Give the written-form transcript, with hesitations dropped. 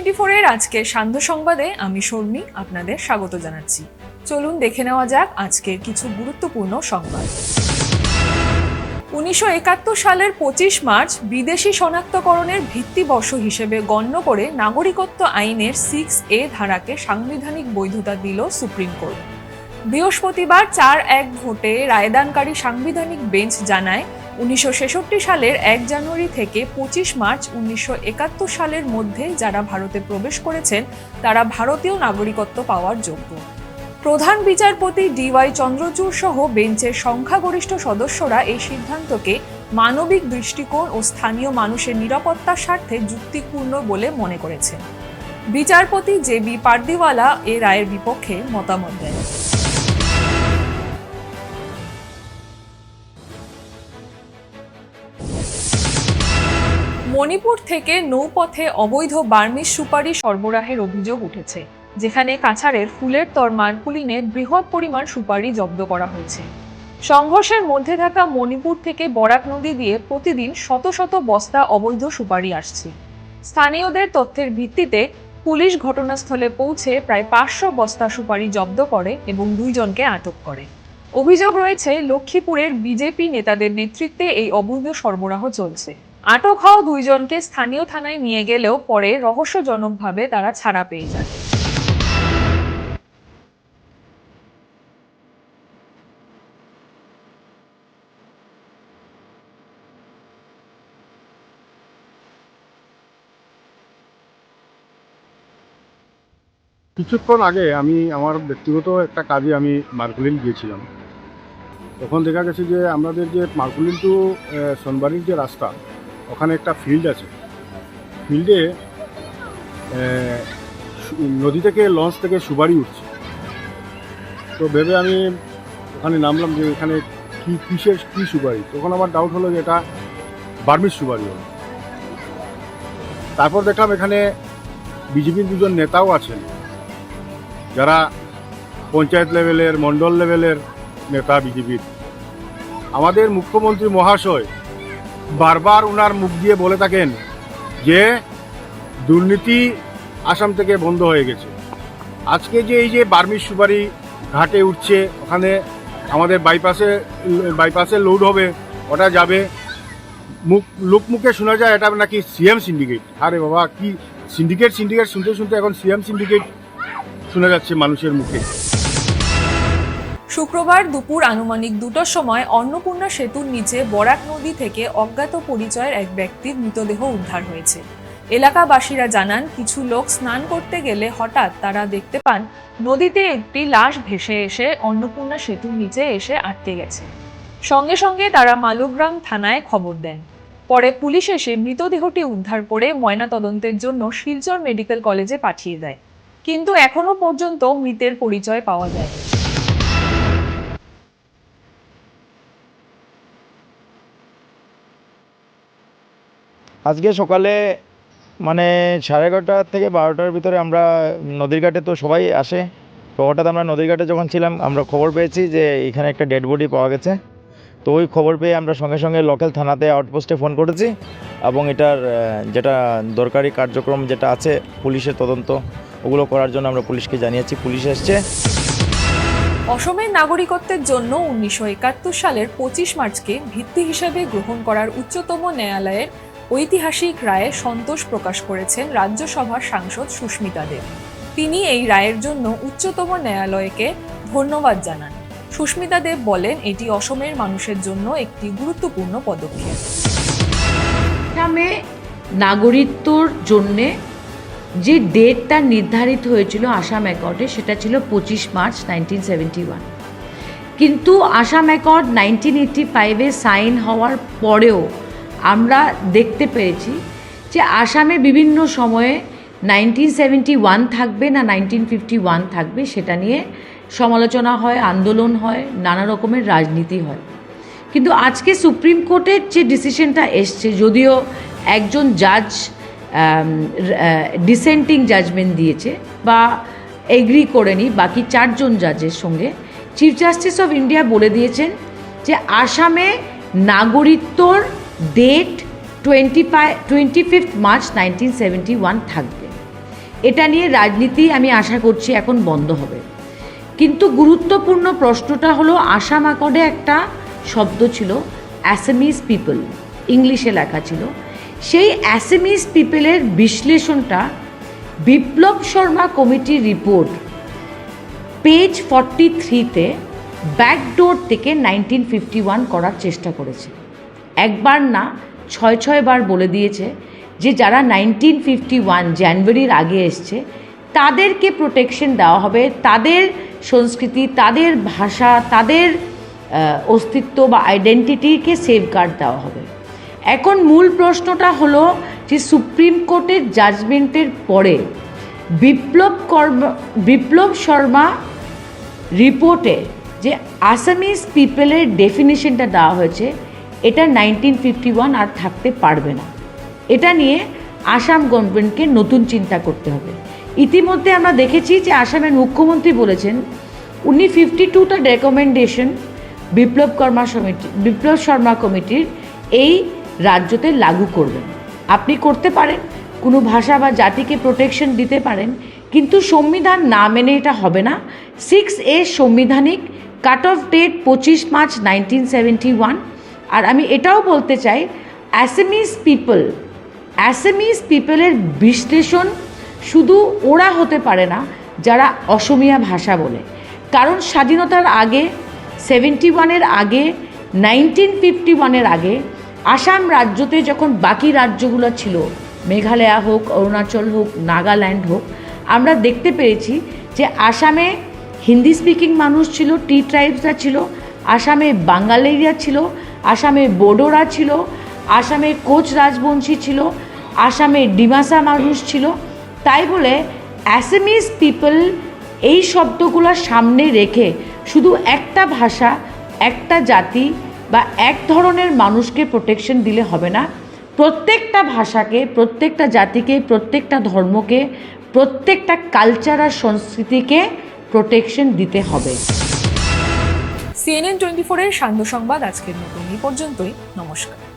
টিভি24 এর আজকের সান্ধ্য সংবাদে আমি শর্মী আপনাদের স্বাগত জানাচ্ছি। চলুন দেখে নেওয়া যাক আজকের কিছু গুরুত্বপূর্ণ সংবাদ। 1971 সালের 25 মার্চ বিদেশি শনাক্তকরণের ভিত্তিবর্ষ হিসেবে গণ্য করে নাগরিকত্ব আইনের 6A ধারাকে সাংবিধানিক বৈধতা দিল সুপ্রিম কোর্ট। বৃহস্পতিবার 4-1 ভোটে রায়দানকারী সাংবিধানিক বেঞ্চ জানায় 1966 সালের 1 জানুয়ারি থেকে 25 মার্চ 1971 সালের মধ্যে যারা ভারতে প্রবেশ করেছেন তারা ভারতীয় নাগরিকত্ব পাওয়ার যোগ্য। প্রধান বিচারপতি DY চন্দ্রচূড় সহ বেঞ্চের সংখ্যাগরিষ্ঠ সদস্যরা এই সিদ্ধান্তকে মানবিক দৃষ্টিকোণ ও স্থানীয় মানুষের নিরাপত্তার স্বার্থে যুক্তিপূর্ণ বলে মনে করেছেন। বিচারপতি JB পারদিওয়ালা এই রায়ের বিপক্ষে মতামত দেন। মণিপুর থেকে নৌপথে অবৈধ বার্মিজ সুপারি সরবরাহের অভিযোগ উঠেছে, যেখানে কাছাড়ের ফুলের তর মানকুলিনে বৃহৎ পরিমাণ সুপারি জব্দ করা হয়েছে। সংঘর্ষের মধ্যে থাকা মণিপুর থেকে বরাক নদী দিয়ে প্রতিদিন শত শত বস্তা অবৈধ সুপারি আসছে। স্থানীয়দের তথ্যের ভিত্তিতে পুলিশ ঘটনাস্থলে পৌঁছে প্রায় 500 বস্তা সুপারি জব্দ করে এবং 2 জনকে আটক করে। অভিযোগ রয়েছে লক্ষ্মীপুরের বিজেপি নেতাদের নেতৃত্বে এই অবৈধ সরবরাহ চলছে। আটক হওয়া 2 জনকে স্থানীয় থানায় নিয়ে গেলেও পরে রহস্যজনকভাবে তারা ছাড়া পেয়ে যায়। কিছুক্ষণ আগে আমি আমার ব্যক্তিগত একটা কাজে আমি মার্কুলিন গিয়েছিলাম। তখন দেখা গেছে যে আমাদের যে মার্কুলিন টু সোনবাড়ির যে রাস্তা, ওখানে একটা ফিল্ড আছে। ফিল্ডে নদী থেকে লঞ্চ থেকে সুপারি উঠছে। তো ভেবে আমি ওখানে নামলাম যে এখানে কী সুপারি। তখন আমার ডাউট হলো যে এটা বার্মিজ সুপারি হলো। তারপর দেখলাম এখানে বিজেপির 2 জন নেতাও আছেন, যারা পঞ্চায়েত লেভেলের, মণ্ডল লেভেলের নেতা বিজেপির। আমাদের মুখ্যমন্ত্রী মহাশয় বারবার ওনার মুখ দিয়ে বলে থাকেন যে দুর্নীতি আসাম থেকে বন্ধ হয়ে গেছে। আজকে যে এই যে বার্মিজ সুপারি ঘাটে উঠছে, ওখানে আমাদের বাইপাসে লোড হবে, ওটা যাবে, লোকমুখে শোনা যায় এটা নাকি সিএম সিন্ডিকেট। আরে বাবা, কি সিন্ডিকেট শুনতে শুনতে এখন সিএম সিন্ডিকেট শোনা যাচ্ছে মানুষের মুখে। শুক্রবার দুপুর আনুমানিক 2টার সময় অন্নপূর্ণা সেতুর নিচে বরাক নদী থেকে অজ্ঞাত পরিচয়ের এক ব্যক্তির মৃতদেহ উদ্ধার হয়েছে। এলাকাবাসীরা জানান, কিছু লোক স্নান করতে গেলে হঠাৎ তারা দেখতে পান নদীতে একটি লাশ ভেসে এসে অন্নপূর্ণা সেতুর নিচে এসে আটকে গেছে। সঙ্গে সঙ্গে তারা মালুগ্রাম থানায় খবর দেন। পরে পুলিশ এসে মৃতদেহটি উদ্ধার করে ময়নাতদন্তের জন্য শিলচর মেডিকেল কলেজে পাঠিয়ে দেয়, কিন্তু এখনো পর্যন্ত মৃতের পরিচয় পাওয়া যায়। আজকে সকালে 11:30 থেকে 12টার ভিতরে আমরা নদীর ঘাটে, তো সবাই আসে, তো হঠাৎ আমরা নদীর ঘাটে যখন ছিলাম আমরা খবর পেয়েছি যে এখানে একটা ডেড বডি পাওয়া গেছে। তো ওই খবর পেয়ে আমরা সঙ্গে সঙ্গে লোকাল থানাতে আউটপোস্টে ফোন করেছি এবং এটার যেটা দরকারি কার্যক্রম যেটা আছে পুলিশের তদন্ত, ওগুলো করার জন্য আমরা পুলিশকে জানিয়েছি। পুলিশ এসছে। অসমের নাগরিকত্বের জন্য 1971 সালের 25 মার্চকে ভিত্তি হিসেবে গ্রহণ করার উচ্চতম ন্যায়ালয়ের ঐতিহাসিক রায়ে সন্তোষ প্রকাশ করেছেন রাজ্যসভার সাংসদ সুস্মিতা দেব। তিনি এই রায়ের জন্য উচ্চতম ন্যায়ালয়কে ধন্যবাদ জানান। সুস্মিতা দেব বলেন, এটি অসমের মানুষের জন্য একটি গুরুত্বপূর্ণ পদক্ষেপ। আসামে নাগরিকত্বর জন্যে যে ডেটটা নির্ধারিত হয়েছিল আসাম অ্যাকর্ডে, সেটা ছিল 25 মার্চ 1971। কিন্তু আসাম অ্যাকর্ড 1985-এ সাইন হওয়ার পরেও আমরা দেখতে পেয়েছি যে আসামে বিভিন্ন সময়ে 1971 থাকবে না 1951 থাকবে, সেটা নিয়ে সমালোচনা হয়, আন্দোলন হয়, নানা রকমের রাজনীতি হয়। কিন্তু আজকে সুপ্রিম কোর্টের যে ডিসিশনটা এসছে, যদিও একজন জাজ ডিসেন্টিং জাজমেন্ট দিয়েছে বা এগ্রি করেনি বাকি 4 জন জাজের সঙ্গে, চিফ জাস্টিস অফ ইন্ডিয়া বলে দিয়েছেন যে আসামে নাগরিকত্বর ডেট 25 মার্চ 1971 থাকবে। এটা নিয়ে রাজনীতি আমি আশা করছি এখন বন্ধ হবে। কিন্তু গুরুত্বপূর্ণ প্রশ্নটা হলো আসাম অ্যাকর্ডে একটা শব্দ ছিল অ্যাসামিজ পিপল, ইংলিশে লেখা ছিল। সেই অ্যাসামিজ পিপলের বিশ্লেষণটা বিপ্লব শর্মা কমিটির রিপোর্ট পেজ 43-তে ব্যাকডোর থেকে 1951 করার চেষ্টা করেছে। একবার না 6 বার বলে দিয়েছে যে যারা 1951 জানুয়ারির আগে এসছে তাদেরকে প্রোটেকশন দেওয়া হবে, তাদের সংস্কৃতি, তাদের ভাষা, তাদের অস্তিত্ব বা আইডেন্টিটিকে সেফগার্ড দেওয়া হবে। এখন মূল প্রশ্নটা হলো যে সুপ্রিম কোর্টের জাজমেন্টের পরে বিপ্লব শর্মা রিপোর্টে যে আসামিজ পিপলের ডেফিনিশনটা দেওয়া হয়েছে এটা 1951 আর থাকতে পারবে না। এটা নিয়ে আসাম গভর্নমেন্টকে নতুন চিন্তা করতে হবে। ইতিমধ্যে আমরা দেখেছি যে আসামের মুখ্যমন্ত্রী বলেছেন উনি 52টা রেকমেন্ডেশন বিপ্লব শর্মা কমিটির এই রাজ্যতে লাগু করবেন। আপনি করতে পারেন, কোনো ভাষা বা জাতিকে প্রোটেকশন দিতে পারেন, কিন্তু সংবিধান না মেনে এটা হবে না। 6A সাংবিধানিক কাট অফ ডেট 25 মার্চ 1971। আর আমি এটাও বলতে চাই অ্যাসামিজ পিপলের বিশ্লেষণ শুধু ওরা হতে পারে না যারা অসমীয়া ভাষা বলে, কারণ স্বাধীনতার আগে 71-এর আগে 1951-এর আগে আসাম রাজ্যতে যখন বাকি রাজ্যগুলো ছিল, মেঘালয় হোক, অরুণাচল হোক, নাগাল্যান্ড হোক, আমরা দেখতে পেরেছি যে আসামে হিন্দি স্পিকিং মানুষ ছিল, টি ট্রাইবসরা ছিল, আসামে বাঙালিরা ছিল, আসামে বোডোরা ছিল, আসামে কোচ রাজবংশী ছিল, আসামে ডিমাসা মানুষ ছিল। তাই বলে অ্যাসামিজ পিপল এই শব্দগুলো সামনে রেখে শুধু একটা ভাষা, একটা জাতি বা এক ধরনের মানুষকে প্রোটেকশন দিলে হবে না। প্রত্যেকটা ভাষাকে, প্রত্যেকটা জাতিকে, প্রত্যেকটা ধর্মকে, প্রত্যেকটা কালচার আর সংস্কৃতিকে প্রোটেকশন দিতে হবে। CNN 24-এর সান্ধ্য সংবাদ আজকের মতো এই পর্যন্তই। নমস্কার।